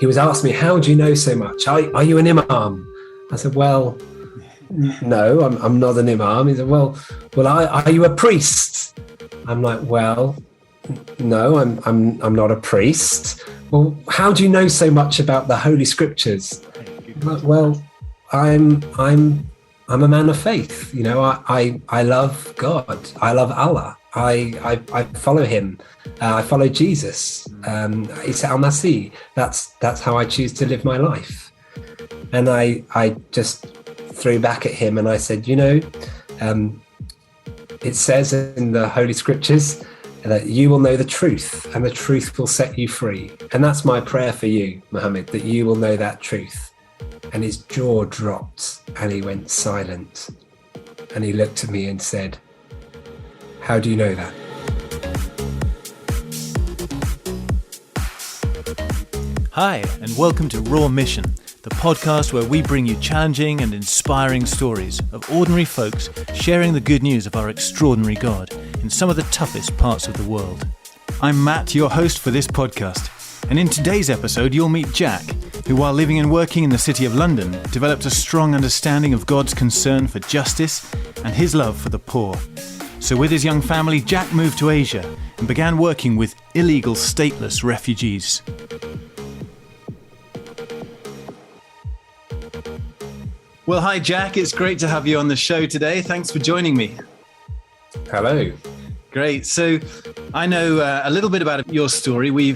he was asking me, how do you know so much? Are you an imam? I said, well, no, I'm not an imam. He said, well, are you a priest? I'm like, well, no, I'm not a priest. Well, how do you know so much about the Holy Scriptures? Like, well, I'm a man of faith. You know, I love God. I love Allah. I follow him. I follow Jesus. Isa al-Masih. That's how I choose to live my life. And I just threw back at him and I said, you know, it says in the Holy Scriptures that you will know the truth and the truth will set you free. And that's my prayer for you, Mohammed, that you will know that truth. And his jaw dropped and he went silent. And he looked at me and said, how do you know that? Hi, and welcome to Raw Mission, the podcast where we bring you challenging and inspiring stories of ordinary folks sharing the good news of our extraordinary God in some of the toughest parts of the world. I'm Matt, your host for this podcast, and in today's episode you'll meet Jack, who while living and working in the City of London, developed a strong understanding of God's concern for justice and his love for the poor. So with his young family, Jack moved to Asia and began working with illegal stateless refugees. Well, hi, Jack. It's great to have you on the show today. Thanks for joining me. Hello. Great. So I know a little bit about your story. We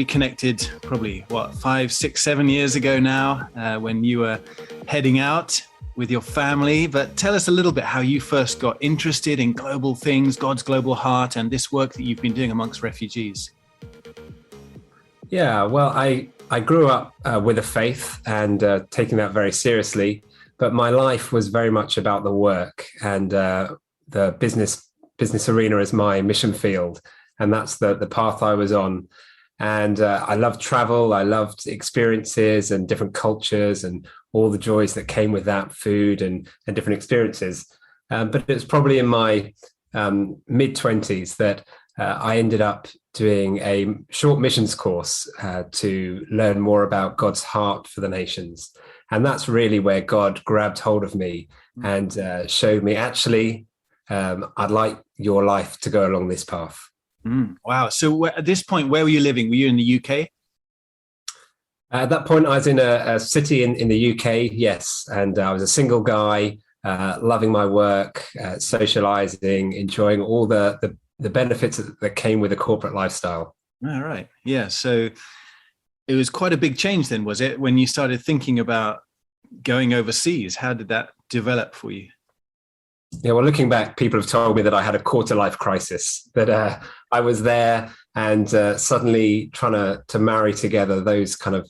connected probably, 5, 6, 7 years ago now when you were heading out with your family. But tell us a little bit how you first got interested in global things, God's global heart, and this work that you've been doing amongst refugees. Yeah, well, I grew up with a faith and taking that very seriously. But my life was very much about the work and the business arena as my mission field. And that's the path I was on. And I loved travel. I loved experiences and different cultures and all the joys that came with that, food and different experiences. But it was probably in my mid-20s that I ended up doing a short missions course to learn more about God's heart for the nations. And that's really where God grabbed hold of me and showed me, actually, I'd like your life to go along this path. Wow. So at this point, where were you living? Were you in the UK? At that point, I was in a city in the UK, yes. And I was a single guy, loving my work, socializing, enjoying all the benefits that came with a corporate lifestyle. All right. Yeah. So it was quite a big change then, was it, when you started thinking about going overseas? How did that develop for you? Yeah, well, looking back, people have told me that I had a quarter-life crisis, that I was there and suddenly trying to marry together those kind of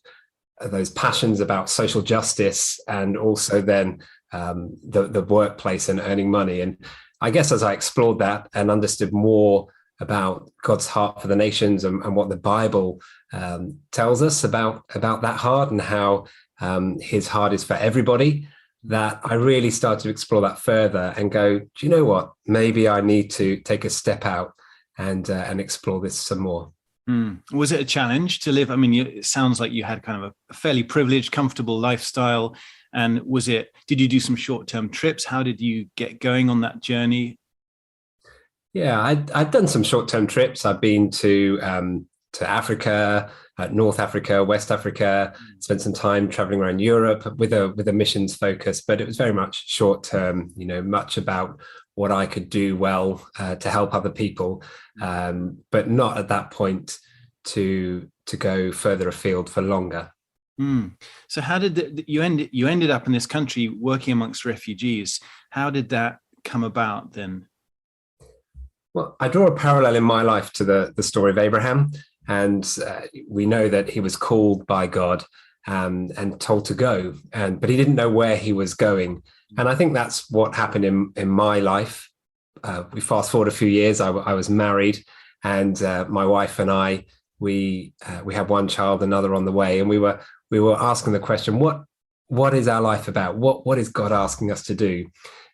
those passions about social justice and also then the workplace and earning money. And I guess as I explored that and understood more about God's heart for the nations and what the Bible tells us about that heart and how his heart is for everybody, that I really started to explore that further and go, do you know what? Maybe I need to take a step out and explore this some more. Was it a challenge to live? I mean, it sounds like you had kind of a fairly privileged, comfortable lifestyle. And did you do some short-term trips? How did you get going on that journey? Yeah, I'd done some short-term trips. I've been to Africa, North Africa, West Africa, spent some time traveling around Europe with a missions focus, but it was very much short-term, much about what I could do well to help other people, but not at that point to go further afield for longer. So how did you ended up in this country working amongst refugees? How did that come about then? Well, I draw a parallel in my life to the story of Abraham. And we know that he was called by God and told to go, but he didn't know where he was going. And I think that's what happened in my life. We fast forward a few years. I was married, and my wife and I we had one child, another on the way, and we were asking the question, what is our life about? What is God asking us to do?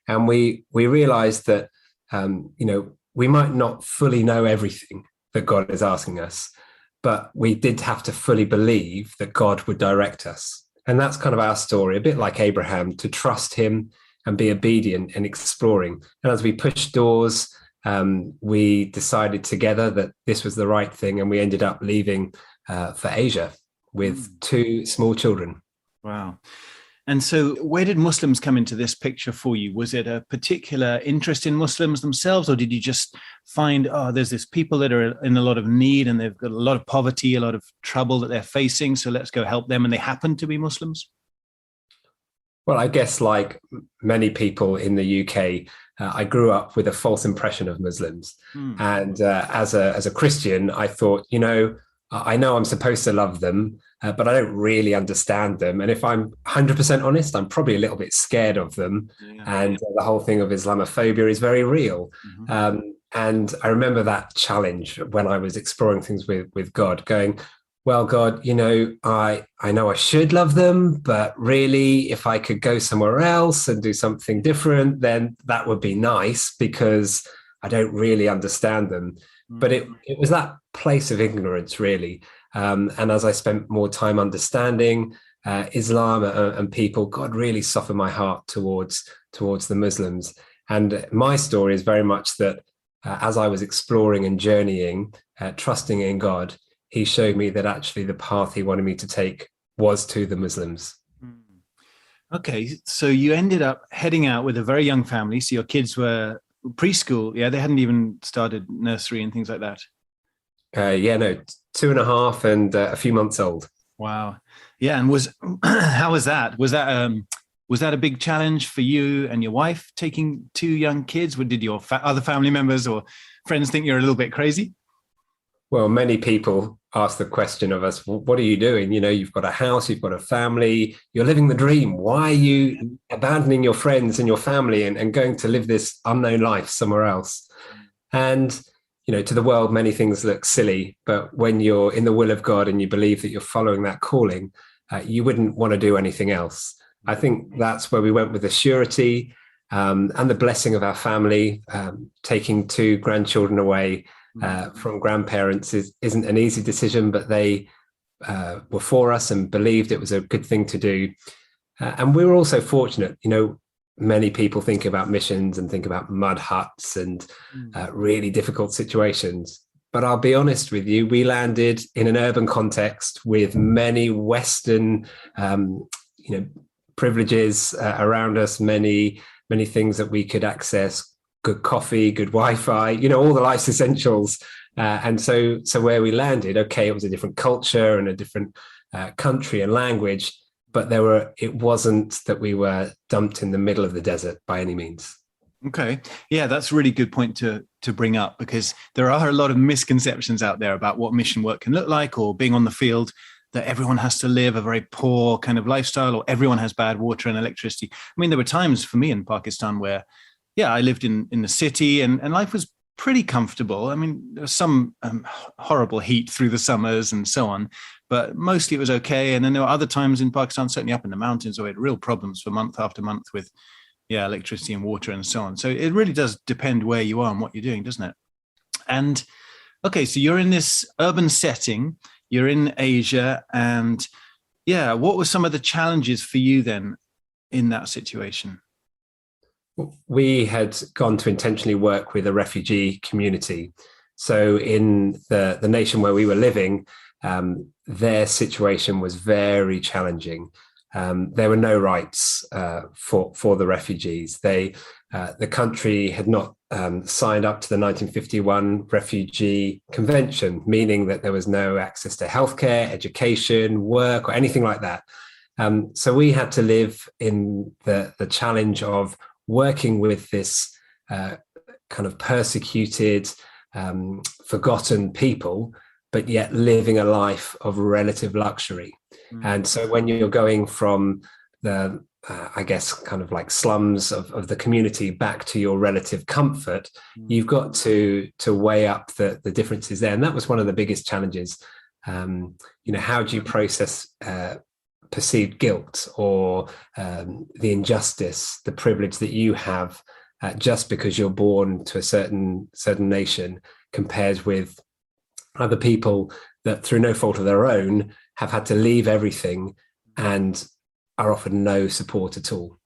And we realized that we might not fully know everything that God is asking us, but we did have to fully believe that God would direct us. And that's kind of our story, a bit like Abraham, to trust him and be obedient and exploring. And as we pushed doors, we decided together that this was the right thing, and we ended up leaving for Asia with 2 small children. Wow. And so where did Muslims come into this picture for you? Was it a particular interest in Muslims themselves, or did you just find, there's this people that are in a lot of need and they've got a lot of poverty, a lot of trouble that they're facing, so let's go help them, and they happen to be Muslims? Well, I guess like many people in the UK, I grew up with a false impression of Muslims. And as a Christian, I thought, I know I'm supposed to love them, but I don't really understand them. And if I'm 100% honest, I'm probably a little bit scared of them. Yeah. And the whole thing of Islamophobia is very real. And I remember that challenge when I was exploring things with God, going, well, God, I know I should love them, but really, if I could go somewhere else and do something different, then that would be nice, because I don't really understand them. But it was that place of ignorance, really. And as I spent more time understanding Islam and people, God really softened my heart towards the Muslims. And my story is very much that as I was exploring and journeying, trusting in God, he showed me that actually the path he wanted me to take was to the Muslims. Okay, so you ended up heading out with a very young family. So your kids were preschool. Yeah, they hadn't even started nursery and things like that. 2.5 and a few months old. Wow. Yeah, and how was that? Was that a big challenge for you and your wife, taking 2 young kids? Did your other family members or friends think you're a little bit crazy? Well, many people ask the question of us, what are you doing? You've got a house, you've got a family, you're living the dream. Why are you abandoning your friends and your family and going to live this unknown life somewhere else? And, to the world, many things look silly, but when you're in the will of God and you believe that you're following that calling, you wouldn't want to do anything else. I think that's where we went with the surety and the blessing of our family. Taking 2 grandchildren away from grandparents isn't an easy decision, but they were for us and believed it was a good thing to do. And we were also fortunate. Many people think about missions and think about mud huts and really difficult situations. But I'll be honest with you, we landed in an urban context with many Western, privileges around us, many things that we could access. Good coffee, good Wi-Fi, all the life's essentials. And so where we landed, okay, it was a different culture and a different country and language, but it wasn't that we were dumped in the middle of the desert by any means. Okay. Yeah, that's a really good point to bring up, because there are a lot of misconceptions out there about what mission work can look like, or being on the field, that everyone has to live a very poor kind of lifestyle, or everyone has bad water and electricity. I mean, there were times for me in Pakistan where I lived in the city and life was pretty comfortable. I mean, there was some horrible heat through the summers and so on, but mostly it was okay. And then there were other times in Pakistan, certainly up in the mountains, where we had real problems for month after month with electricity and water and so on. So it really does depend where you are and what you're doing, doesn't it? And okay, so you're in this urban setting, you're in Asia, and what were some of the challenges for you then in that situation? We had gone to intentionally work with a refugee community. So in the nation where we were living, their situation was very challenging. There were no rights for the refugees. The country had not signed up to the 1951 Refugee Convention, meaning that there was no access to healthcare, education, work, or anything like that. So we had to live in the challenge of working with this kind of persecuted, forgotten people, but yet living a life of relative luxury. And so when you're going from the, I guess, kind of like slums of the community back to your relative comfort, you've got to weigh up the differences there. And that was one of the biggest challenges. How do you process perceived guilt or the injustice, the privilege that you have just because you're born to a certain nation, compared with other people that through no fault of their own have had to leave everything and are offered no support at all.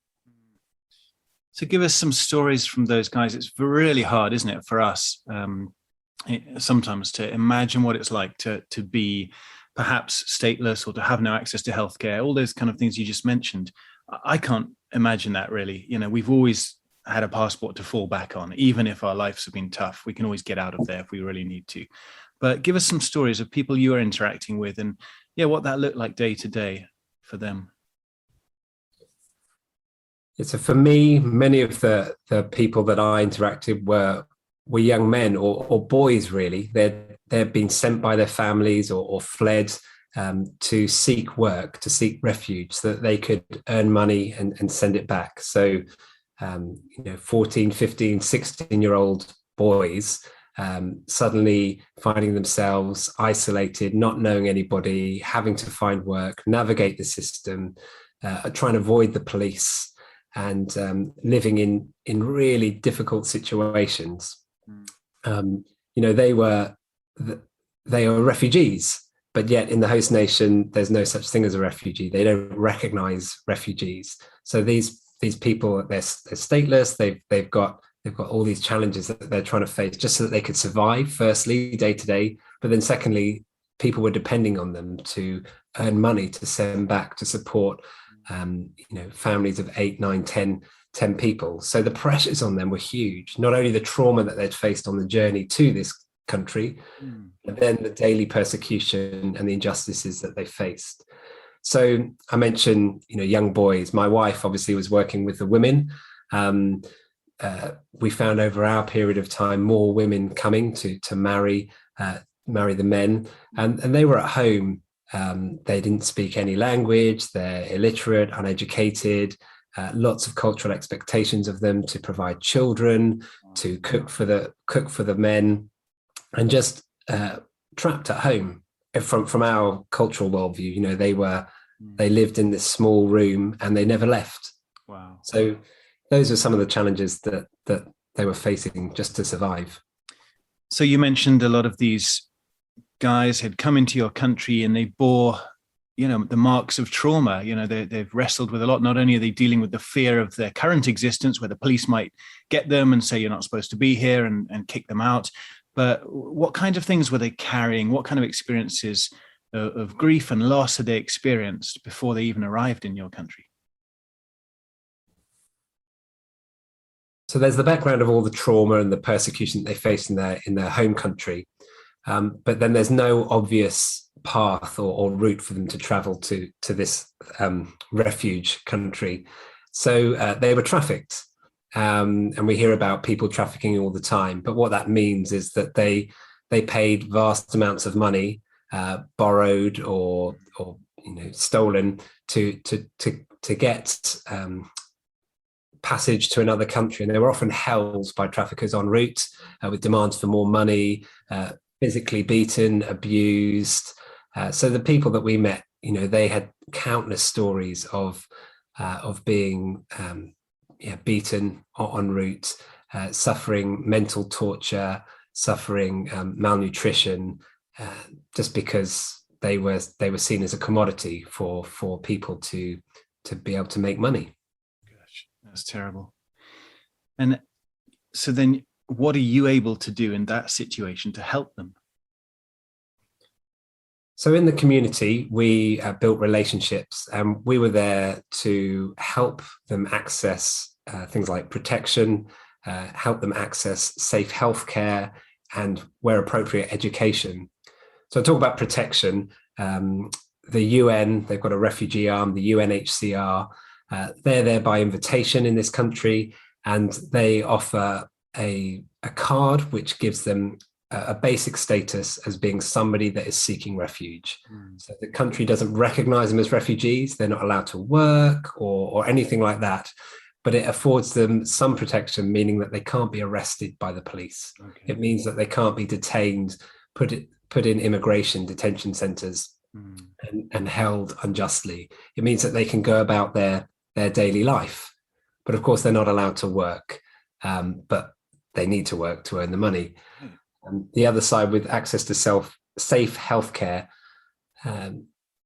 So give us some stories from those guys. It's really hard, isn't it, for us sometimes to imagine what it's like to be perhaps stateless or to have no access to healthcare, all those kind of things you just mentioned. I can't imagine that really. We've always had a passport to fall back on. Even if our lives have been tough, we can always get out of there if we really need to. But give us some stories of people you are interacting with and what that looked like day to day for them. So for me, many of the people that I interacted were young men or boys, really. They'd been sent by their families or fled to seek work, to seek refuge, so that they could earn money and send it back. So, 14, 15, 16-year-old boys suddenly finding themselves isolated, not knowing anybody, having to find work, navigate the system, trying to avoid the police, and living in really difficult situations. They were refugees, but yet in the host nation, there's no such thing as a refugee. They don't recognize refugees. So these people, they're stateless. They've got all these challenges that they're trying to face just so that they could survive, firstly, day to day. But then secondly, people were depending on them to earn money to send back to support families of 8, 9, 10 people. So the pressures on them were huge. Not only the trauma that they'd faced on the journey to this country, but then the daily persecution and the injustices that they faced. So I mentioned, young boys. My wife obviously was working with the women. We found over our period of time more women coming to marry the men, and they were at home. They didn't speak any language. They're illiterate, uneducated. Lots of cultural expectations of them to provide children, to cook for the men, and just trapped at home. From our cultural worldview, they lived in this small room and they never left. Wow! So those are some of the challenges that they were facing just to survive. So you mentioned a lot of these guys had come into your country and they bore, the marks of trauma. They've wrestled with a lot. Not only are they dealing with the fear of their current existence, where the police might get them and say you're not supposed to be here and kick them out, but what kind of things were they carrying? What kind of experiences of grief and loss had they experienced before they even arrived in your country? So there's the background of all the trauma and the persecution that they faced in their home country. But then there's no obvious path or route for them to travel to this refuge country. So they were trafficked. And we hear about people trafficking all the time. But what that means is that they paid vast amounts of money, borrowed or stolen to get passage to another country. And they were often held by traffickers en route with demands for more money, physically beaten, abused. So the people that we met, they had countless stories of being beaten en route, suffering mental torture, suffering malnutrition, just because they were seen as a commodity for people to be able to make money. Gosh, that's terrible. And so then what are you able to do in that situation to help them? So in the community, we built relationships, and we were there to help them access things like protection, help them access safe healthcare, and where appropriate, education. So I talk about protection. The UN, they've got a refugee arm, the UNHCR. They're there by invitation in this country, and they offer a card which gives them a basic status as being somebody that is seeking refuge. So the country doesn't recognize them as refugees. They're not allowed to work or anything like that, but it affords them some protection, meaning that they can't be arrested by the police. Okay. It means that they can't be detained, put in immigration detention centers and held unjustly. It means that they can go about their daily life. But of course, they're not allowed to work, but they need to work to earn the money. The other side, with access to safe healthcare,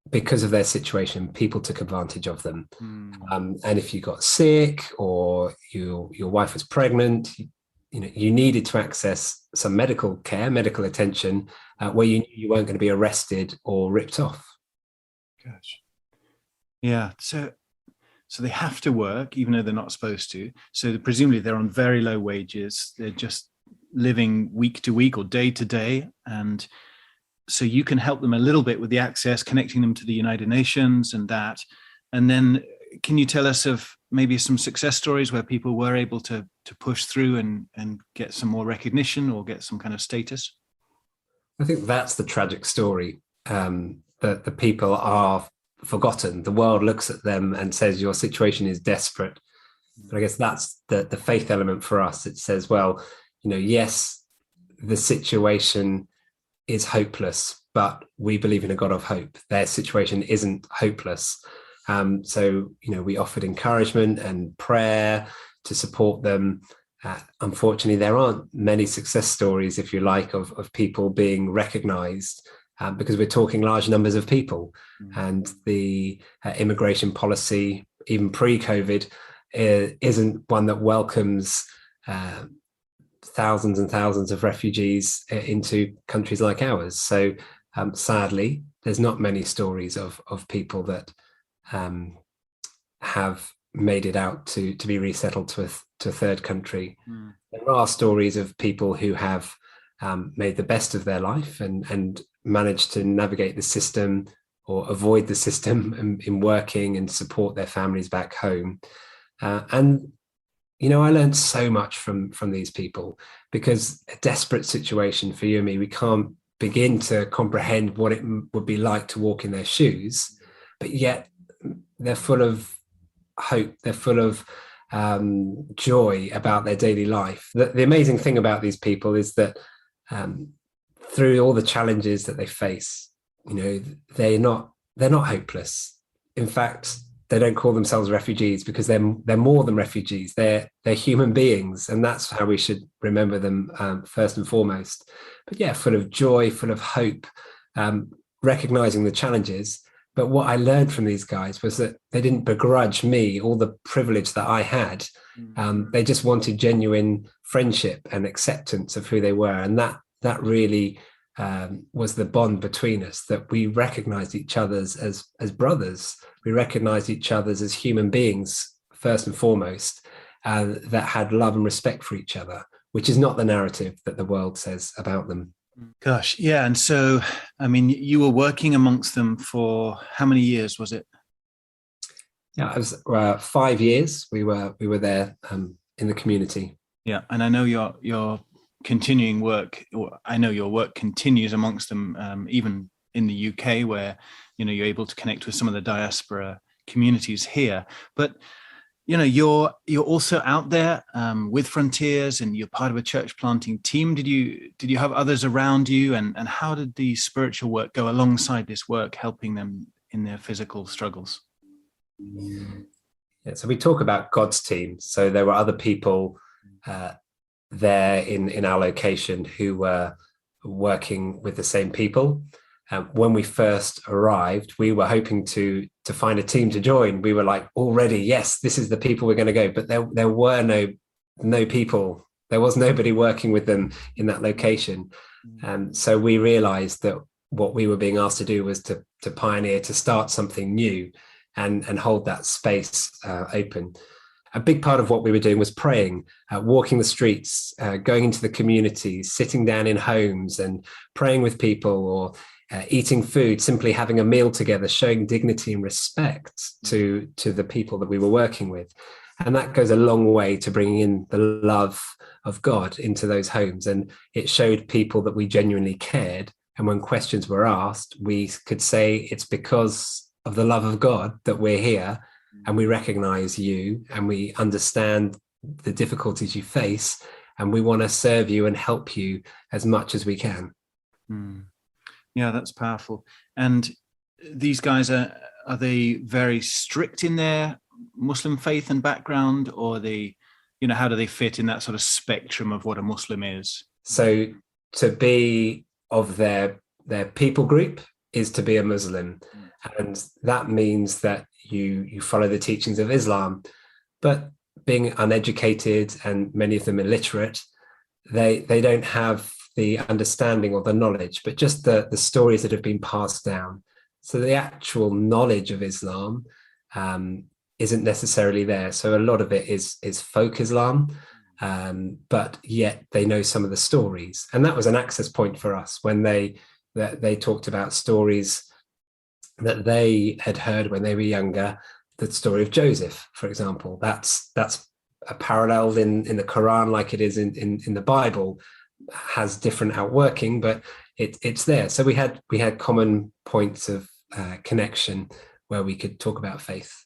because of their situation, people took advantage of them. And if you got sick or your wife was pregnant, you needed to access some medical care, medical attention, where you knew you weren't going to be arrested or ripped off. Gosh. Yeah. So they have to work, even though they're not supposed to. So presumably they're on very low wages. They're just living week to week or day to day. And so you can help them a little bit with the access, connecting them to the United Nations and that. And then can you tell us of maybe some success stories where people were able to push through and get some more recognition or get some kind of status? I think that's the tragic story, that the people are forgotten. The world looks at them and says, your situation is desperate. But I guess that's the faith element for us. It says, well, yes, the situation is hopeless, but we believe in a God of hope. Their situation isn't hopeless. So, we offered encouragement and prayer to support them. Unfortunately, there aren't many success stories, if you like, of people being recognized, because we're talking large numbers of people. And the immigration policy, even pre-COVID, isn't one that welcomes thousands and thousands of refugees into countries like ours. So sadly, there's not many stories of people that have made it out to be resettled to a third country. There are stories of people who have made the best of their life and managed to navigate the system or avoid the system in working and support their families back home. And I learned so much from these people, because a desperate situation for you and me, we can't begin to comprehend what it would be like to walk in their shoes, but yet they're full of hope. They're full of joy about their daily life. The amazing thing about these people is that through all the challenges that they face, they're not hopeless. In fact, they don't call themselves refugees, because they're more than refugees. They're human beings, and that's how we should remember them first and foremost. But yeah, full of joy, full of hope, recognizing the challenges. But what I learned from these guys was that they didn't begrudge me all the privilege that I had. They just wanted genuine friendship and acceptance of who they were, and that really was the bond between us, that we recognized each other as brothers. We recognized each other as human beings, first and foremost, that had love and respect for each other, which is not the narrative that the world says about them. Gosh, yeah. And so, you were working amongst them for how many years was it? Yeah, it was 5 years. We were there in the community. Yeah, and I know your continuing work, or I know your work continues amongst them, even in the UK, where you're able to connect with some of the diaspora communities here. But you're also out there with Frontiers, and you're part of a church planting team. Did you have others around you, and how did the spiritual work go alongside this work, helping them in their physical struggles? Yeah, so we talk about God's team. So there were other people there in our location who were working with the same people. When we first arrived, we were hoping to find a team to join. We were like, already, yes, this is the people we're going to go. But there were no people. There was nobody working with them in that location. So we realized that what we were being asked to do was to pioneer, to start something new and hold that space open. A big part of what we were doing was praying, walking the streets, going into the community, sitting down in homes and praying with people, or eating food, simply having a meal together, showing dignity and respect to the people that we were working with. And that goes a long way to bringing in the love of God into those homes. And it showed people that we genuinely cared. And when questions were asked, we could say, it's because of the love of God that we're here, and we recognize you, and we understand the difficulties you face, and we want to serve you and help you as much as we can. Yeah, that's powerful. And these guys, are they very strict in their Muslim faith and background, or how do they fit in that sort of spectrum of what a Muslim is? So to be of their their people group is to be a Muslim. And that means that you follow the teachings of Islam. But being uneducated and many of them illiterate, they don't have the understanding or the knowledge, but just the stories that have been passed down. So the actual knowledge of Islam isn't necessarily there. So a lot of it is folk Islam, but yet they know some of the stories. And that was an access point for us when they talked about stories that they had heard when they were younger. The story of Joseph, for example, that's a parallel in the Quran, like it is in the Bible, has different outworking, but it's there. So we had common points of connection where we could talk about faith.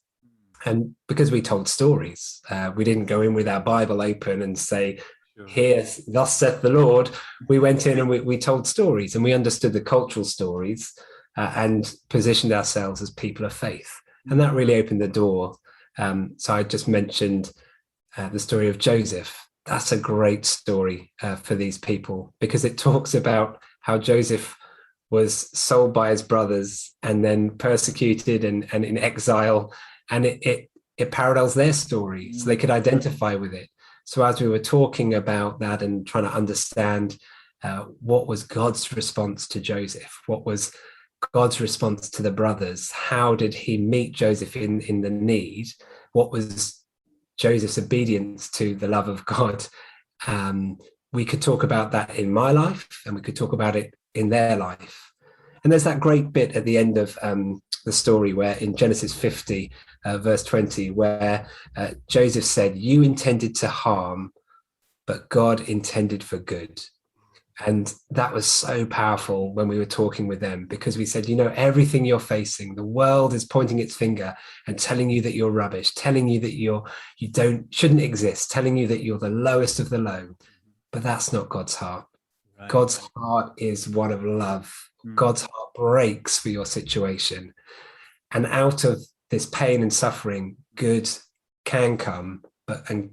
And because we told stories, we didn't go in with our Bible open and say, here, thus saith the Lord. We went in and we told stories, and we understood the cultural stories and positioned ourselves as people of faith. And that really opened the door. So I just mentioned the story of Joseph. That's a great story for these people, because it talks about how Joseph was sold by his brothers and then persecuted and in exile. And it parallels their story, so they could identify with it. So as we were talking about that and trying to understand what was God's response to Joseph, what was God's response to the brothers, how did he meet Joseph in the need, what was Joseph's obedience to the love of God, we could talk about that in my life, and we could talk about it in their life. And there's that great bit at the end of the story where in Genesis 50, verse 20, where Joseph said, you intended to harm, but God intended for good. And that was so powerful when we were talking with them, because we said, everything you're facing, the world is pointing its finger and telling you that you're rubbish, telling you that you shouldn't exist, telling you that you're the lowest of the low. But that's not God's heart. Right. God's heart is one of love. God's heart breaks for your situation. And out of this pain and suffering, good can come, and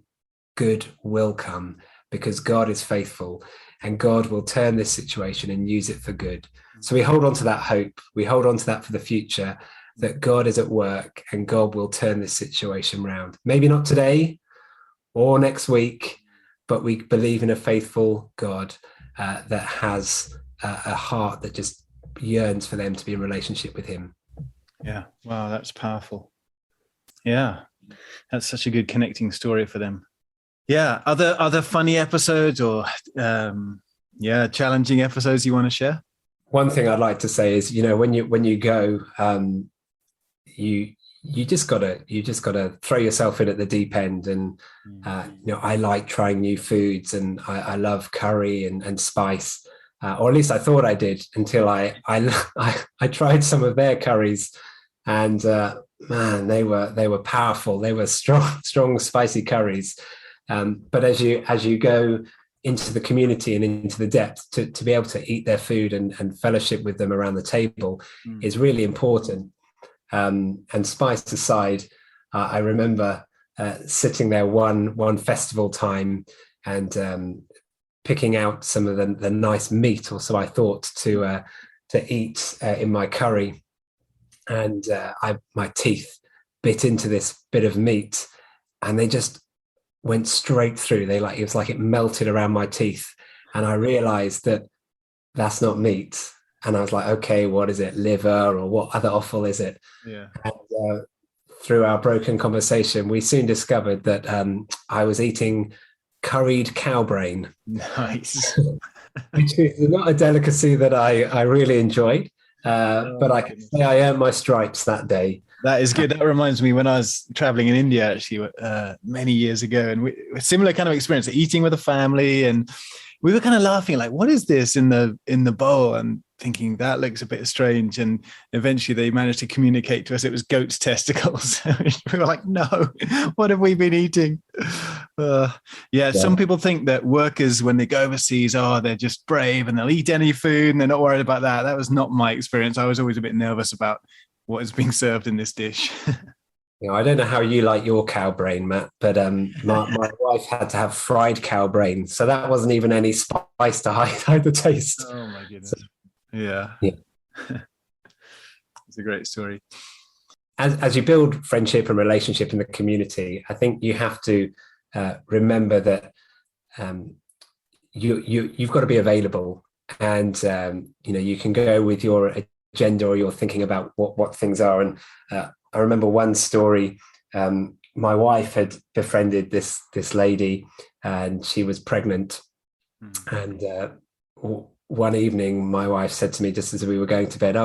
good will come, because God is faithful. And God will turn this situation and use it for good. So we hold on to that hope. We hold on to that for the future, that God is at work and God will turn this situation around. Maybe not today or next week, but we believe in a faithful God that has a heart that just yearns for them to be in relationship with him. Yeah. Wow, that's powerful. Yeah. That's such a good connecting story for them. Yeah. Other funny episodes or challenging episodes you want to share? One thing I'd like to say is, when you go, you just gotta throw yourself in at the deep end. And I like trying new foods, and I love curry and spice, or at least I thought I did, until I tried some of their curries, and man, they were powerful. They were strong, spicy curries. But as you go into the community and into the depth, to be able to eat their food and fellowship with them around the table is really important. And spice aside, I remember sitting there one festival time and picking out some of the nice meat, or so I thought, to eat in my curry. And my teeth bit into this bit of meat, and they just went straight through. It was like it melted around my teeth, and I realized that that's not meat. And I was like, okay, what is it? Liver, or what other offal is it? Yeah. And through our broken conversation, we soon discovered that I was eating curried cow brain. Nice. Which is not a delicacy that I really enjoyed, but I can say I earned my stripes that day. That is good. That reminds me when I was traveling in India, actually, many years ago, and a similar kind of experience, eating with a family, and we were kind of laughing, like, what is this in the bowl? And thinking that looks a bit strange. And eventually they managed to communicate to us it was goat's testicles. We were like, no, what have we been eating? Some people think that workers, when they go overseas, they're just brave and they'll eat any food and they're not worried about that. That was not my experience. I was always a bit nervous about what is being served in this dish. I don't know how you like your cow brain, Matt, but my wife had to have fried cow brain, so that wasn't even any spice to hide the taste. Oh my goodness! Yeah. Yeah. It's a great story. As you build friendship and relationship in the community, I think you have to remember that you've got to be available, and you can go with your agenda or you're thinking about what things are. And I remember one story. My wife had befriended this lady, and she was pregnant. And one evening, my wife said to me, just as we were going to bed,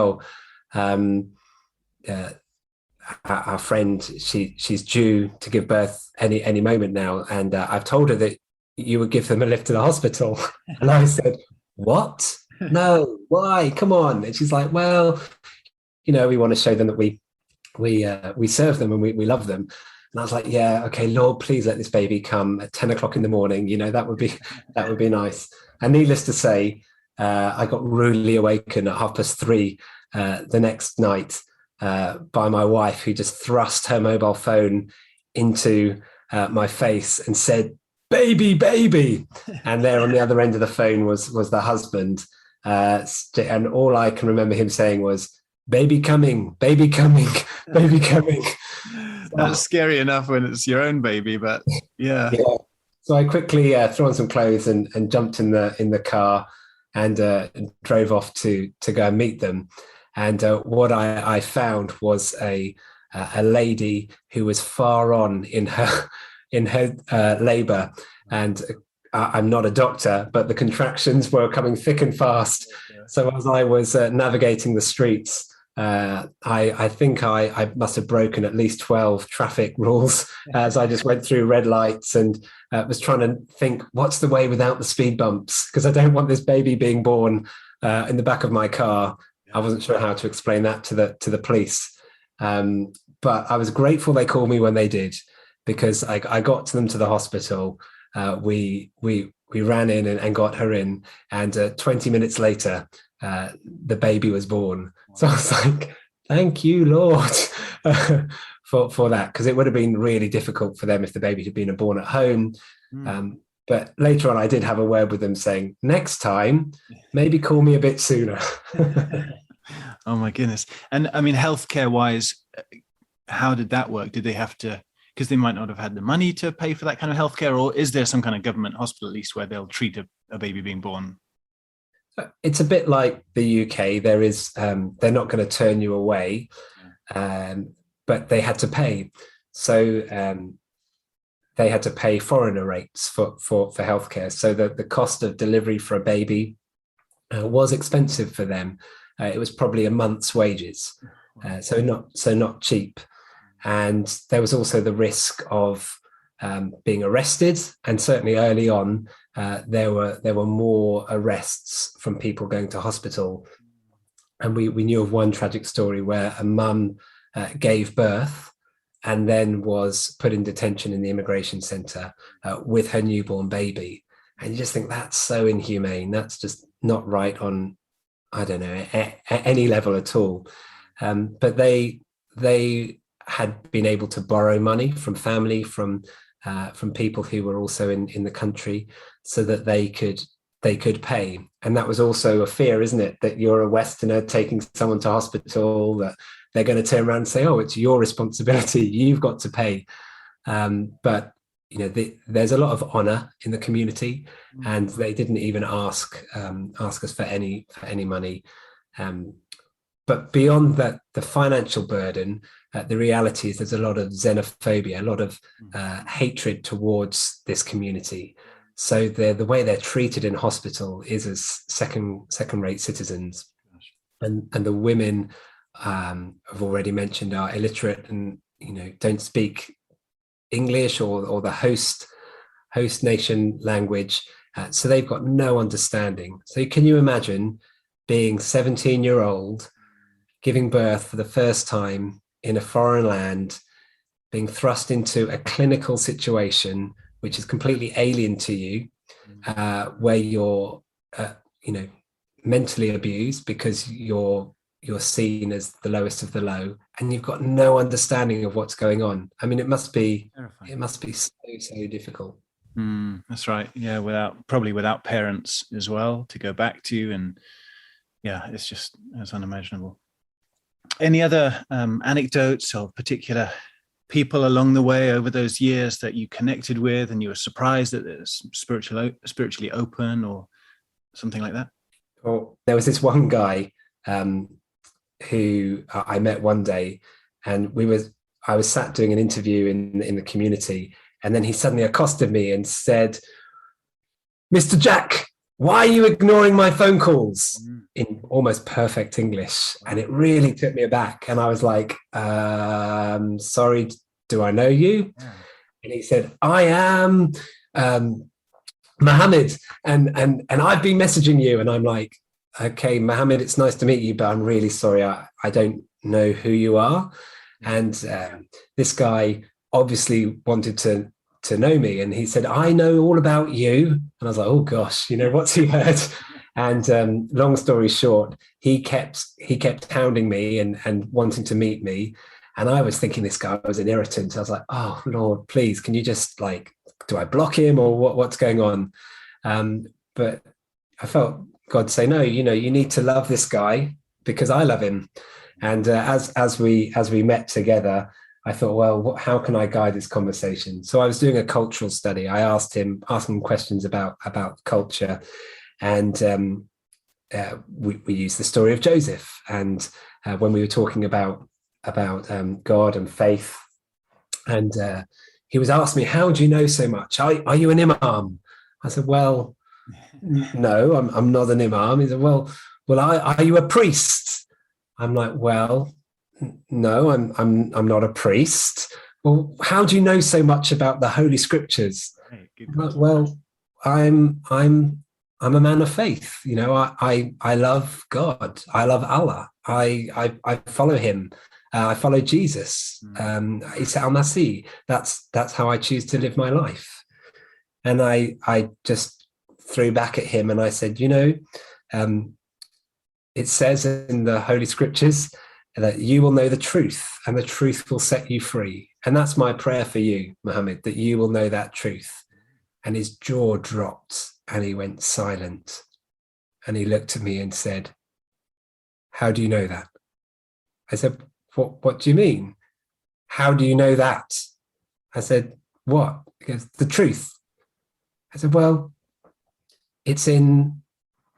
our friend, she's due to give birth any moment now, and I've told her that you would give them a lift to the hospital. And I said, what? No, why? Come on. And she's like, well, we want to show them that we serve them and we love them. And I was like, yeah, okay, Lord, please let this baby come at 10 o'clock in the morning. That would be nice. And needless to say, I got rudely awakened at 3:30 the next night by my wife, who just thrust her mobile phone into my face and said, baby, baby. And there on the other end of the phone was the husband. And all I can remember him saying was, baby coming, baby coming, baby coming. That's scary enough when it's your own baby, but yeah. So I quickly threw on some clothes and jumped in the car and drove off to go and meet them. And what I found was a lady who was far on in her labour, and I'm not a doctor, but the contractions were coming thick and fast. So as I was navigating the streets, I think I must have broken at least 12 traffic rules as I just went through red lights and was trying to think, what's the way without the speed bumps? Because I don't want this baby being born in the back of my car. I wasn't sure how to explain that to the police. But I was grateful they called me when they did, because I got to them to the hospital. We ran in and got her in, and 20 minutes later, the baby was born. So I was like, thank you, Lord, for that, because it would have been really difficult for them if the baby had been born at home. But later on, I did have a word with them saying, next time, maybe call me a bit sooner. Oh, my goodness. And I mean, healthcare wise, how did that work? Did they have to, because they might not have had the money to pay for that kind of healthcare, or is there some kind of government hospital at least where they'll treat a baby being born? It's a bit like the UK. There is, they're not going to turn you away, but they had to pay. So they had to pay foreigner rates for healthcare. So the cost of delivery for a baby was expensive for them. It was probably a month's wages, so not cheap. And there was also the risk of being arrested. And certainly early on, there were more arrests from people going to hospital. And we knew of one tragic story where a mum gave birth and then was put in detention in the immigration centre with her newborn baby. And you just think, that's so inhumane. That's just not right on, I don't know, at any level at all. But they had been able to borrow money from family, from people who were also in the country, so that they could pay. And that was also a fear, isn't it? That you're a Westerner taking someone to hospital, that they're going to turn around and say, oh, it's your responsibility, you've got to pay. But there's a lot of honor in the community, and they didn't even ask us for any money. But beyond that, the financial burden, the reality is there's a lot of xenophobia, a lot of hatred towards this community. So the way they're treated in hospital is as second-rate citizens. And the women, I've already mentioned, are illiterate and don't speak English or the host nation language. So they've got no understanding. So can you imagine being 17-year-old, giving birth for the first time in a foreign land, being thrust into a clinical situation which is completely alien to you, where you're mentally abused because you're seen as the lowest of the low, and you've got no understanding of what's going on. I mean, it must be so difficult. That's right. Yeah, without parents as well to go back to, and Yeah, it's unimaginable. Any other anecdotes of particular people along the way over those years that you connected with and you were surprised that it's spiritually open or something like that? Well, there was this one guy who I met one day, and I was sat doing an interview in the community, and then he suddenly accosted me and said, "Mr. Jack, why are you ignoring my phone calls?" In almost perfect English. And it really took me aback. And I was like, sorry, do I know you? Yeah. And he said, "I am Mohammed, and I've been messaging you." And I'm like, "Okay, Mohammed, it's nice to meet you, but I'm really sorry, I don't know who you are." And this guy obviously wanted to know me, and he said, "I know all about you." And I was like, "Oh gosh, what's he heard?" And long story short, he kept hounding me and wanting to meet me. And I was thinking this guy was an irritant. I was like, "Oh Lord, please, can you just do I block him or what's going on?" But I felt God say, "No, you need to love this guy because I love him." And as we met together, I thought, well, how can I guide this conversation? So I was doing a cultural study. I asked him questions about culture, and we used the story of Joseph. And when we were talking about God and faith, and he was asking me, "How do you know so much? Are you an imam?" I said, "Well, no, I'm not an imam." He said, "Well, are you a priest?" I'm like, "Well, no, I'm not a priest." "Well, how do you know so much about the Holy Scriptures?" Like, "Well, I'm a man of faith. I love God. I love Allah. I follow him. I follow Jesus. Isa al-Masih. That's how I choose to live my life." And I just threw back at him and I said, it says in the Holy Scriptures that you will know the truth and the truth will set you free. And that's my prayer for you, Mohammed, that you will know that truth. And his jaw dropped and he went silent. And he looked at me and said, "How do you know that?" I said, What do you mean? How do you know that?" I said, "What?" He goes, "The truth." I said, "Well, it's in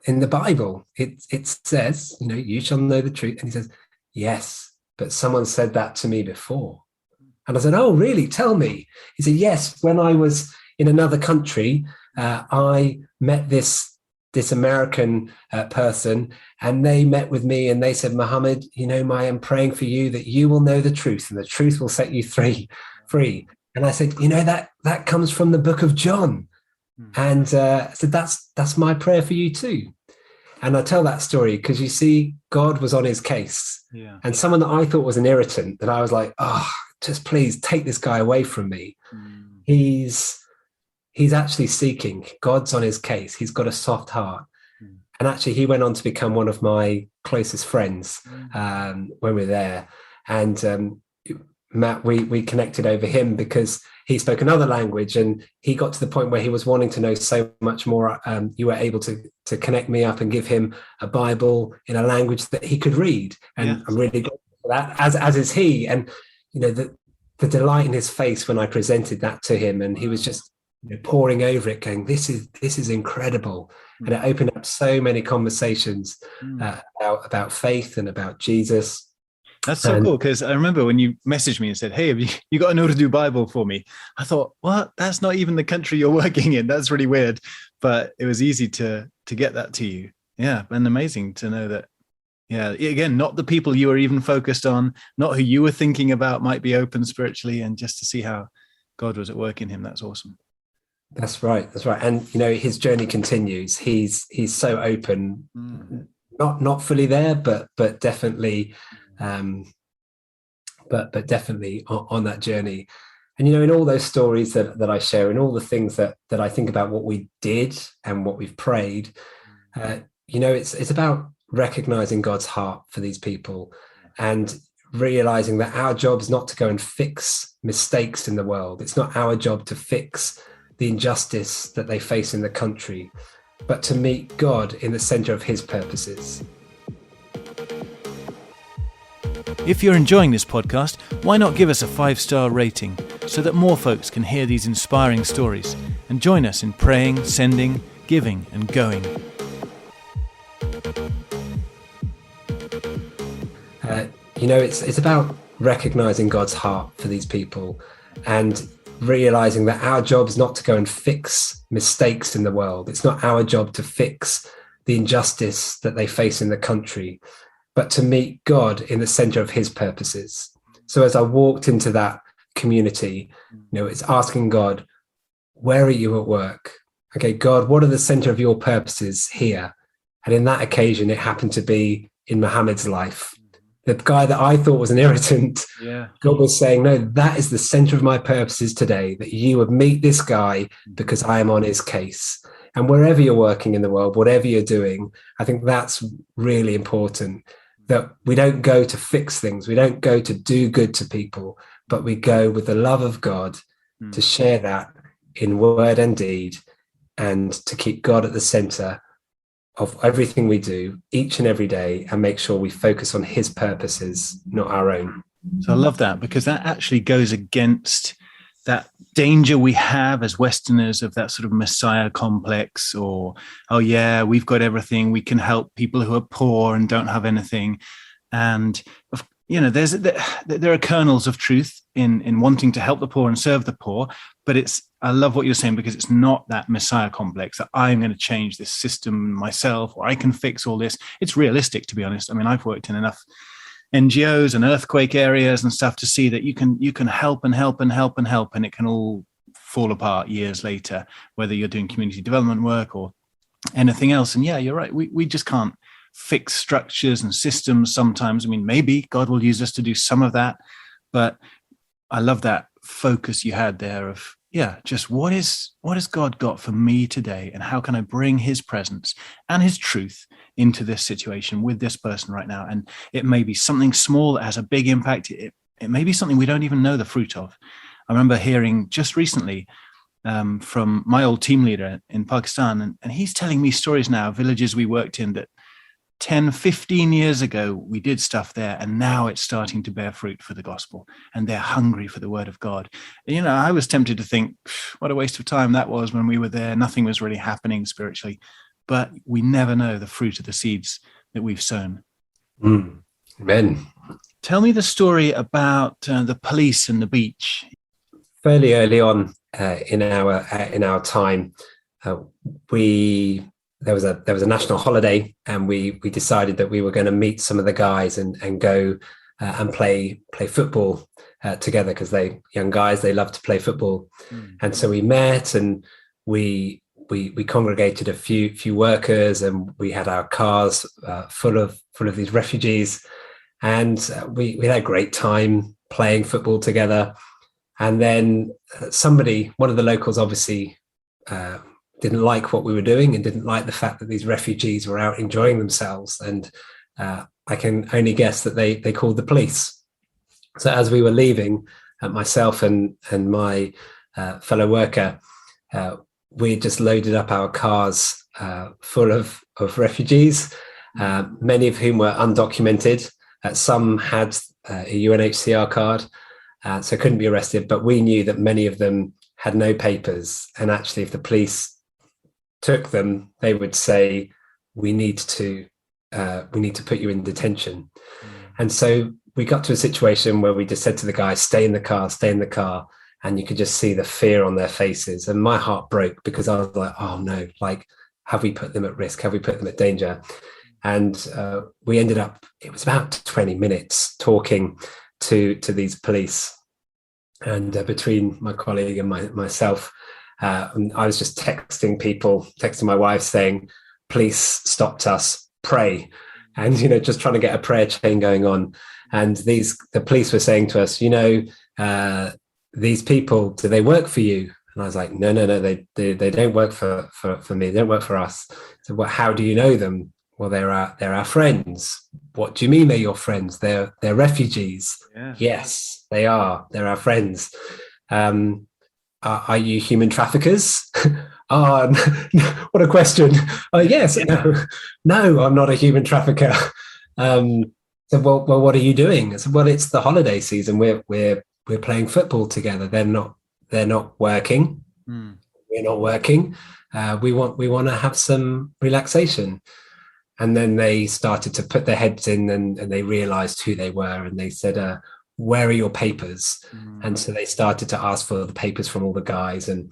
the Bible. It says, you shall know the truth." And he says, "Yes, but someone said that to me before." And I said, "Oh, really? Tell me." He said, "Yes, when I was in another country, I met this American person, and they met with me and they said, 'Mohammed, I am praying for you that you will know the truth and the truth will set you free.'" And I said, that comes from the book of John. And I said, that's my prayer for you too. And I tell that story because you see, God was on his case. Yeah. And someone that I thought was an irritant, that I was like, "Oh, just please take this guy away from me." He's actually seeking. God's on his case. He's got a soft heart. And actually, he went on to become one of my closest friends when we were there. And Matt, we connected over him because he spoke another language, and he got to the point where he was wanting to know so much more. You were able to connect me up and give him a Bible in a language that he could read. And yeah. I'm really grateful for that, as is he. And, the delight in his face when I presented that to him, and he was just pouring over it, going, this is incredible. And it opened up so many conversations about faith and about Jesus. That's so cool, because I remember when you messaged me and said, "Hey, have you got an Urdu Bible for me?" I thought, what? That's not even the country you're working in. That's really weird. But it was easy to get that to you. Yeah, and amazing to know that. Yeah, again, not the people you were even focused on, not who you were thinking about might be open spiritually, and just to see how God was at work in him. That's awesome. That's right. And his journey continues. He's so open, not fully there, but definitely. But definitely on that journey. And in all those stories that I share, and all the things that I think about what we did and what we've prayed, it's about recognizing God's heart for these people and realizing that our job is not to go and fix mistakes in the world. It's not our job to fix the injustice that they face in the country, but to meet God in the center of his purposes. If you're enjoying this podcast, why not give us a 5-star rating so that more folks can hear these inspiring stories and join us in praying, sending, giving and going. It's about recognizing God's heart for these people and realizing that our job is not to go and fix mistakes in the world. It's not our job to fix the injustice that they face in the country, but to meet God in the center of his purposes. So as I walked into that community, it's asking God, where are you at work? Okay, God, what are the center of your purposes here? And in that occasion, it happened to be in Muhammad's life. The guy that I thought was an irritant, God was saying, no, that is the center of my purposes today, that you would meet this guy because I am on his case. And wherever you're working in the world, whatever you're doing, I think that's really important, that we don't go to fix things. We don't go to do good to people, but we go with the love of God to share that in word and deed and to keep God at the center of everything we do each and every day and make sure we focus on his purposes, not our own. So I love that, because that actually goes against that danger we have as Westerners of that sort of Messiah complex, or, oh yeah, we've got everything. We can help people who are poor and don't have anything. And, there are kernels of truth in wanting to help the poor and serve the poor. But I love what you're saying, because it's not that Messiah complex that I'm going to change this system myself, or I can fix all this. It's realistic, to be honest. I mean, I've worked in enough NGOs and earthquake areas and stuff to see that you can help and help and help and help, and it can all fall apart years later, whether you're doing community development work or anything else. And yeah, you're right. We just can't fix structures and systems sometimes. I mean, maybe God will use us to do some of that, but I love that focus you had there of, just what has God got for me today, and how can I bring his presence and his truth into this situation with this person right now? And it may be something small that has a big impact. It may be something we don't even know the fruit of. I remember hearing just recently from my old team leader in Pakistan, and he's telling me stories now, villages we worked in that 10, 15 years ago, we did stuff there, and now it's starting to bear fruit for the gospel, and they're hungry for the word of God. I was tempted to think, what a waste of time that was when we were there. Nothing was really happening spiritually, but we never know the fruit of the seeds that we've sown. Amen. Tell me the story about the police and the beach. Fairly early on in our time, there was a national holiday, and we decided that we were going to meet some of the guys and go and play football together, because young guys, they love to play football. And so we met, and we congregated a few workers, and we had our cars full of these refugees, and we had a great time playing football together. And then one of the locals obviously didn't like what we were doing, and didn't like the fact that these refugees were out enjoying themselves. And I can only guess that they called the police. So as we were leaving, myself and my fellow worker, we just loaded up our cars full of refugees, many of whom were undocumented. Some had a UNHCR card, so couldn't be arrested. But we knew that many of them had no papers. And actually, if the police took them, they would say, we need to put you in detention. And so we got to a situation where we just said to the guys, stay in the car. And you could just see the fear on their faces. And my heart broke, because I was like, oh no, have we put them at risk? Have we put them at danger? And we ended up, it was about 20 minutes talking to these police. And between my colleague and myself, I was just texting my wife saying, police stopped us, pray. And, just trying to get a prayer chain going on. And the police were saying to us, these people, do they work for you? And I was like, no, they don't work for me. They don't work for us. So how do you know them? Well, they're our friends. What do you mean they're your friends? They're refugees. Yeah. Yes, they are. They're our friends. Are you human traffickers? Oh, what a question. Oh, yes. No, I'm not a human trafficker. said, well, what are you doing? I said, well, it's the holiday season. We're playing football together. They're not working. Mm. We're not working. We want to have some relaxation. And then they started to put their heads in, and they realized who they were. And they said, where are your papers? Mm. And so they started to ask for the papers from all the guys. And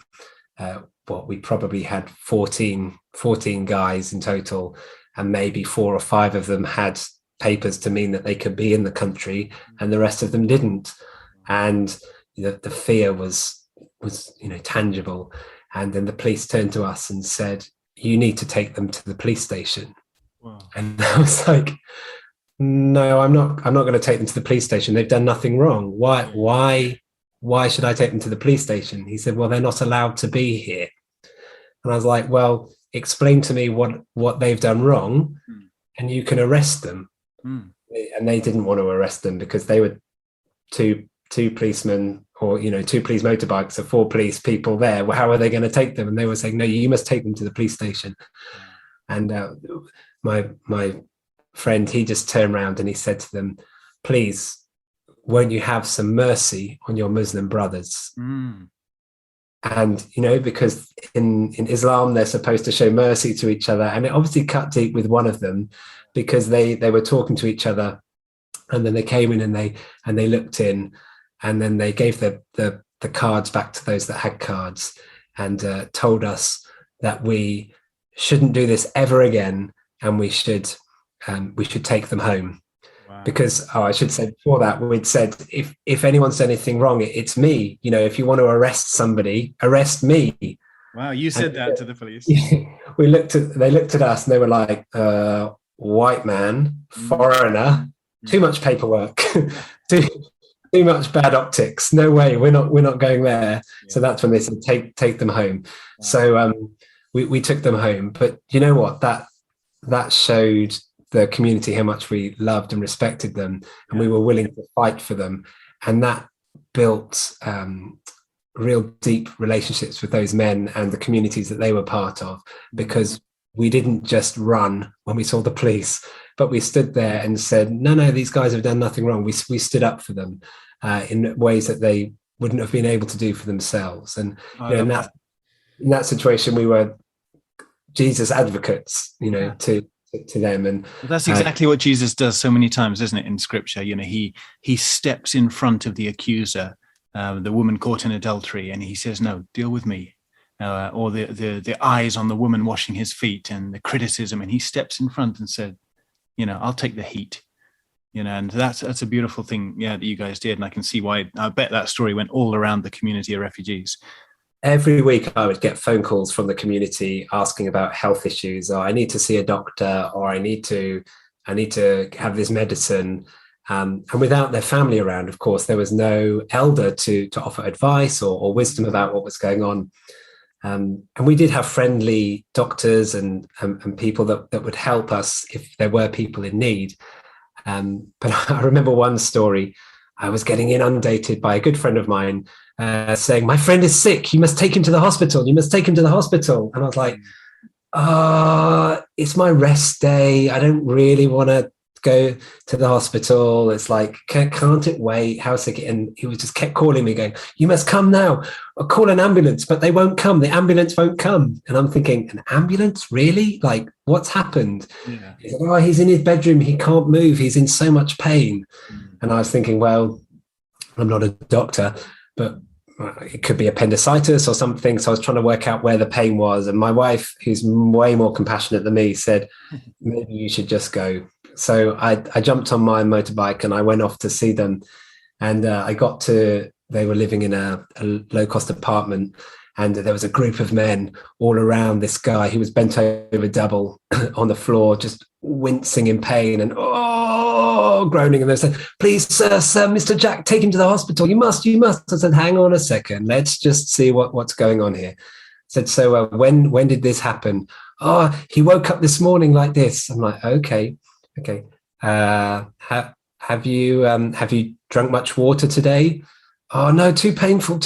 we probably had 14 guys in total. And maybe 4 or 5 of them had papers to mean that they could be in the country, and the rest of them didn't. And the fear was tangible. And then the police turned to us and said, you need to take them to the police station. Wow. And I was like, no, I'm not going to take them to the police station. They've done nothing wrong. Why should I take them to the police station? He said, well, they're not allowed to be here. And I was like, well, explain to me what they've done wrong, and you can arrest them. And they didn't want to arrest them because they were two policemen, or 2 police motorbikes or 4 police people there. Well, how are they going to take them? And they were saying, no, you must take them to the police station. And my friend, he just turned around and he said to them, please, won't you have some mercy on your Muslim brothers? And because in Islam they're supposed to show mercy to each other, and it obviously cut deep with one of them, because they were talking to each other, and then they came in and they looked in, and then they gave the cards back to those that had cards, and told us that we shouldn't do this ever again, and we should take them home. Wow. Because I should say before that, we'd said if anyone's done anything wrong, it's me. If you want to arrest somebody, arrest me. Wow, you said that to the police. They looked at us and they were like, white man, foreigner, too much paperwork, too much bad optics. No way, we're not going there. Yeah. So that's when they said take them home. Wow. So we took them home. But you know what? That showed the community how much we loved and respected them, and we were willing to fight for them. And that built real deep relationships with those men and the communities that they were part of, because we didn't just run when we saw the police, but we stood there and said, no, these guys have done nothing wrong. We stood up for them in ways that they wouldn't have been able to do for themselves. And in that situation, we were Jesus advocates, to them. And that's exactly what Jesus does so many times, isn't it, in Scripture? He steps in front of the accuser, the woman caught in adultery, and he says, no, deal with me. Or the eyes on the woman washing his feet, and the criticism, and he steps in front and said, I'll take the heat. And that's a beautiful thing, that you guys did. And I can see why. I bet that story went all around the community of refugees. Every week I would get phone calls from the community asking about health issues, or I need to see a doctor, or I need to have this medicine. And without their family around, of course, there was no elder to offer advice or wisdom about what was going on. And we did have friendly doctors and people that would help us if there were people in need. But I remember one story. I was getting inundated by a good friend of mine saying, my friend is sick. You must take him to the hospital. You must take him to the hospital. And I was like, it's my rest day. I don't really want to go to the hospital. It's like, can't it wait? How sick? And he just kept calling me going, you must come now. I'll call an ambulance, but they won't come. The ambulance won't come. And I'm thinking, an ambulance? Really? Like, what's happened? Yeah. He said, he's in his bedroom. He can't move. He's in so much pain. And I was thinking, well, I'm not a doctor, but it could be appendicitis or something. So I was trying to work out where the pain was. And my wife, who's way more compassionate than me, said, maybe you should just go. So I jumped on my motorbike and I went off to see them. And they were living in a low-cost apartment. And there was a group of men all around this guy who was bent over double on the floor, just wincing in pain and groaning. And they said, please, sir, Mr. Jack, take him to the hospital. You must. I said, hang on a second. Let's just see what's going on here. I said, so when did this happen? He woke up this morning like this. I'm like, okay. Have you drunk much water today? Oh no, too painful.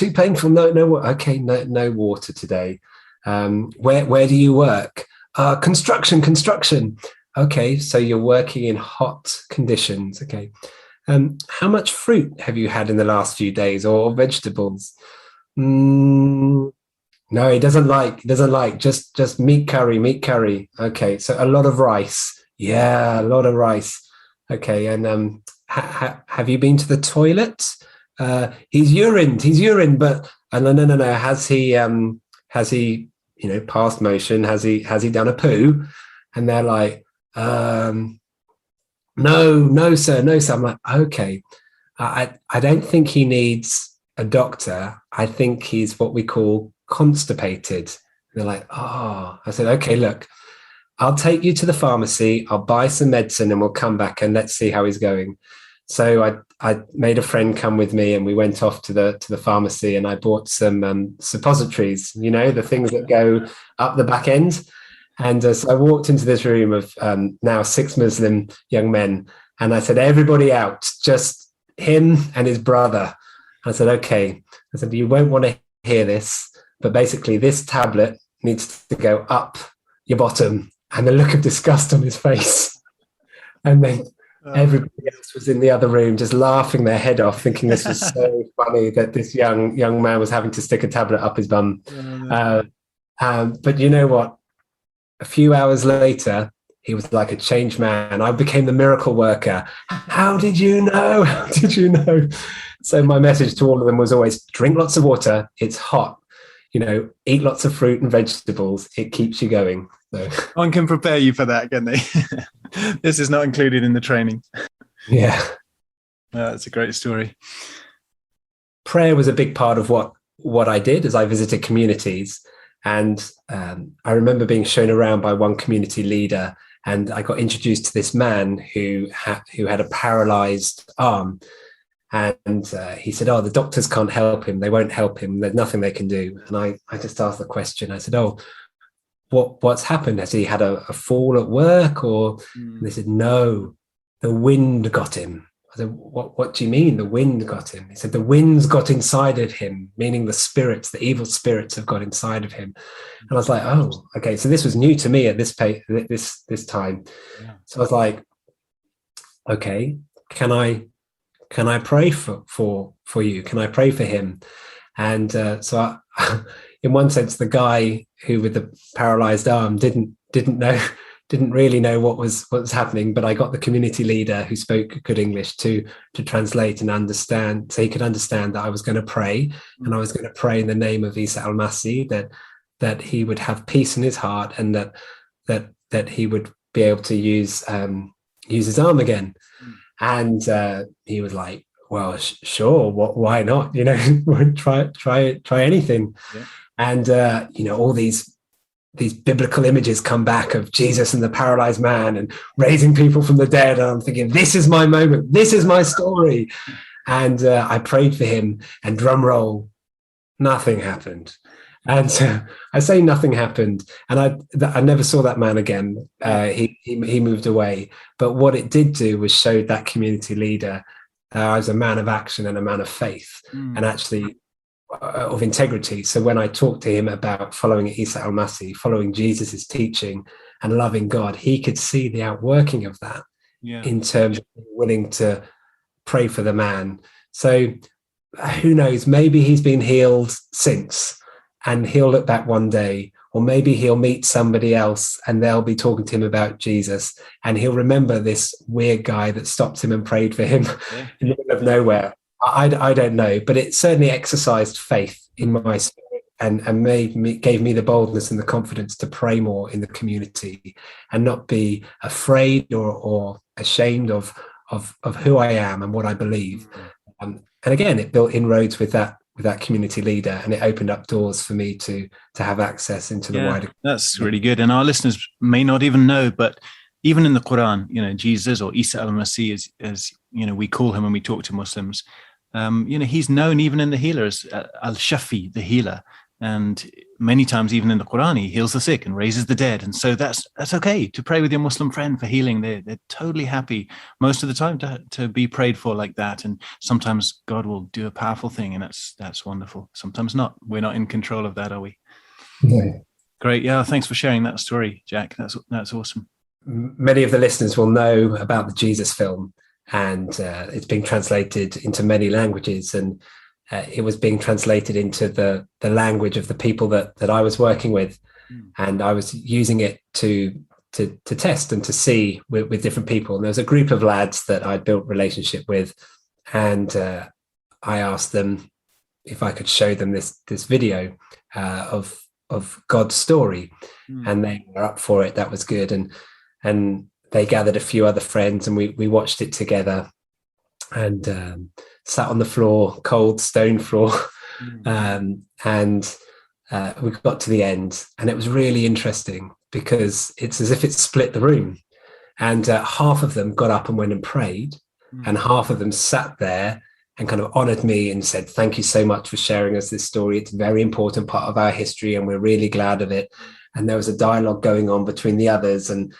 No. Okay, no water today. Where do you work? Construction. Okay, so you're working in hot conditions. Okay. How much fruit have you had in the last few days, or vegetables? Mm, no, he doesn't like just meat curry, meat curry. Okay, so a lot of rice. Yeah, a lot of rice. Okay, and have you been to the toilet? He's urined, but no. Has he passed motion? Has he done a poo? And they're like, no, sir, no, sir. I'm like, okay, I don't think he needs a doctor. I think he's what we call constipated. And they're like, oh, I said, okay, look, I'll take you to the pharmacy. I'll buy some medicine and we'll come back and let's see how he's going. So I made a friend come with me and we went off to the pharmacy and I bought some suppositories, the things that go up the back end. And so I walked into this room of now 6 Muslim young men and I said, everybody out, just him and his brother. I said, okay. I said, you won't want to hear this, but basically this tablet needs to go up your bottom. And the look of disgust on his face. And then everybody else was in the other room just laughing their head off, thinking this was so funny that this young man was having to stick a tablet up his bum. But you know what? A few hours later, he was like a changed man. I became the miracle worker. How did you know? How did you know? So my message to all of them was always drink lots of water. It's hot. Eat lots of fruit and vegetables. It keeps you going. So. One can prepare you for that, can they? This is not included in the training. Yeah. That's a great story. Prayer was a big part of what I did as I visited communities. And I remember being shown around by one community leader, and I got introduced to this man who had a paralyzed arm. And he said, oh, the doctors can't help him. They won't help him. There's nothing they can do. And I just asked the question. I said, oh, what's happened? Has he had a fall at work? Or and they said, no, the wind got him. I said, what do you mean the wind got him? He said, the wind's got inside of him, meaning the evil spirits have got inside of him. And I was like, oh, okay. So this was new to me at this time. Yeah. So I was like, okay, can I pray for you? Can I pray for him? And so in one sense, the guy who with the paralyzed arm didn't really know what was happening, but I got the community leader who spoke good English to translate and understand, so he could understand that I was going to pray, and I was going to pray in the name of Isa al-Masih that he would have peace in his heart, and that he would be able to use his arm again. And he was like, well, sure, why not? Try anything. Yeah. And all these biblical images come back of Jesus and the paralyzed man and raising people from the dead. And I'm thinking, this is my moment. This is my story. And I prayed for him, and drum roll, nothing happened. And so I say nothing happened, and I never saw that man again. He moved away. But what it did do was showed that community leader I was a man of action and a man of faith, and actually of integrity. So when I talked to him about following Isa al-Masih, following Jesus's teaching and loving God, he could see the outworking of that in terms of being willing to pray for the man. So who knows, maybe he's been healed since, and he'll look back one day, or maybe he'll meet somebody else and they'll be talking to him about Jesus, and he'll remember this weird guy that stopped him and prayed for him in the middle of nowhere. I don't know, but it certainly exercised faith in my spirit and gave me the boldness and the confidence to pray more in the community and not be afraid or ashamed of who I am and what I believe. And again, it built inroads with that community leader, and it opened up doors for me to have access into the wider. That's really good. And our listeners may not even know, but even in the Quran, Jesus, or Isa al-Masih, as we call him when we talk to Muslims, he's known even in the healer as al-Shafi, the healer. And many times, even in the Quran, he heals the sick and raises the dead. And so that's okay to pray with your Muslim friend for healing. They're totally happy most of the time to be prayed for like that. And sometimes God will do a powerful thing, and that's wonderful. Sometimes not. We're not in control of that, are we? No. Great. Yeah. Thanks for sharing that story, Jack. That's awesome. many of the listeners will know about the Jesus film, and it's being translated into many languages, and it was being translated into the language of the people that I was working with, and I was using it to test and to see with different people. And there was a group of lads that I'd built relationship with, and I asked them if I could show them this video of God's story, and they were up for it. That was good, and they gathered a few other friends, and we watched it together, and sat on the floor, cold stone floor, and we got to the end, and it was really interesting because it's as if it split the room, and half of them got up and went and prayed, and half of them sat there and kind of honored me and said, thank you so much for sharing us this story. It's a very important part of our history, and we're really glad of it. And there was a dialogue going on between the others, and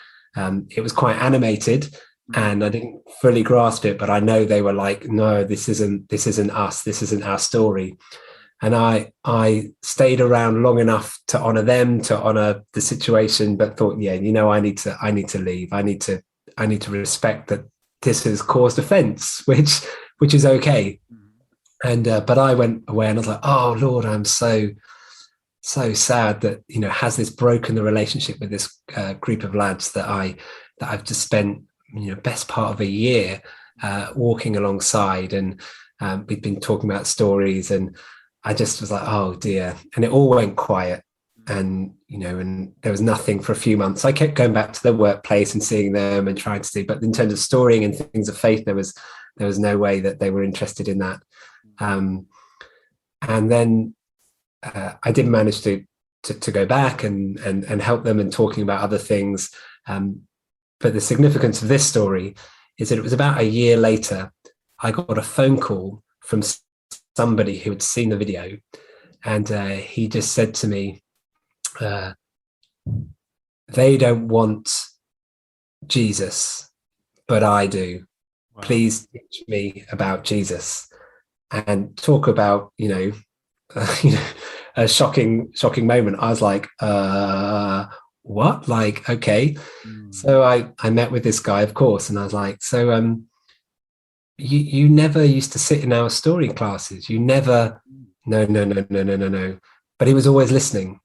it was quite animated, and I didn't fully grasp it, but I know they were like, no, this isn't us. This isn't our story. And I stayed around long enough to honor them, to honor the situation, but thought, yeah, I need to leave. I need to respect that this has caused offense, which is okay. And but I went away and I was like, oh Lord, I'm so sad that has this broken the relationship with this group of lads that I've just spent best part of a year walking alongside, and we'd been talking about stories, and I just was like, oh dear. And it all went quiet, and and there was nothing for a few months. I kept going back to the workplace and seeing them and trying to see, but in terms of storying and things of faith, there was no way that they were interested in that. And then I did manage to go back and help them and talking about other things. But the significance of this story is that it was about a year later, I got a phone call from somebody who had seen the video, and he just said to me, they don't want Jesus, but I do. Wow. Please teach me about Jesus. And talk about a shocking moment. I was like, what? Like, okay. So I met with this guy, of course, and I was like, so you never used to sit in our story classes. You never. No. But he was always listening.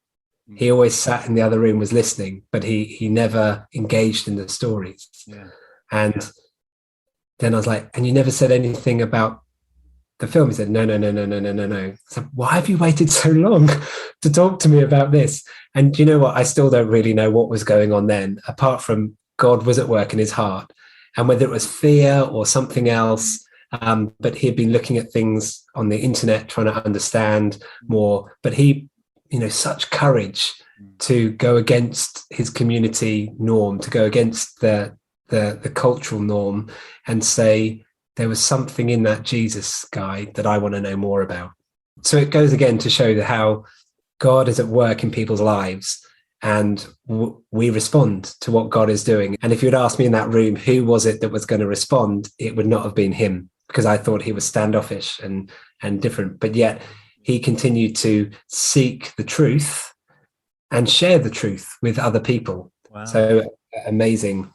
He always sat in the other room, was listening, but he never engaged in the stories. Yeah. And then I was like, and you never said anything about the film? He said, no. So why have you waited so long to talk to me about this? And you know what? I still don't really know what was going on then, apart from God was at work in his heart, and whether it was fear or something else. But he had been looking at things on the internet, trying to understand more. But he, such courage to go against his community norm, to go against the cultural norm, and say, there was something in that Jesus guy that I want to know more about. So it goes again to show how God is at work in people's lives, and we respond to what God is doing. And if you'd asked me in that room, who was it that was going to respond, it would not have been him, because I thought he was standoffish and different. But yet he continued to seek the truth and share the truth with other people. Wow. So amazing.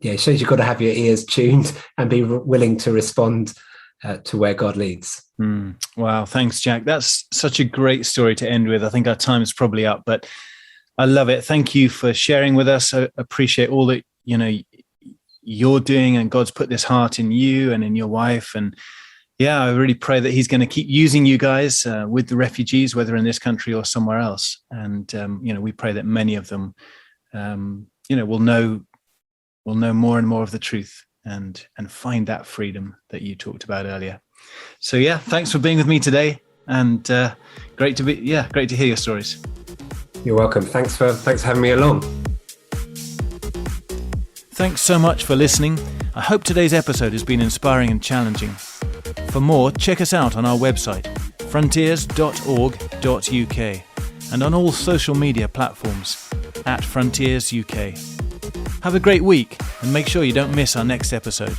It shows you've got to have your ears tuned and be willing to respond to where God leads. Wow. Thanks, Jack. That's such a great story to end with. I think our time is probably up, but I love it. Thank you for sharing with us. I appreciate all that, you're doing, and God's put this heart in you and in your wife. And I really pray that he's going to keep using you guys with the refugees, whether in this country or somewhere else. And, we pray that many of them, will know more and more of the truth and find that freedom that you talked about earlier. So thanks for being with me today, and great to hear your stories. You're welcome. Thanks for having me along. Thanks so much for listening. I hope today's episode has been inspiring and challenging. For more, check us out on our website, frontiers.org.uk, and on all social media platforms @FrontiersUK. Have a great week, and make sure you don't miss our next episode.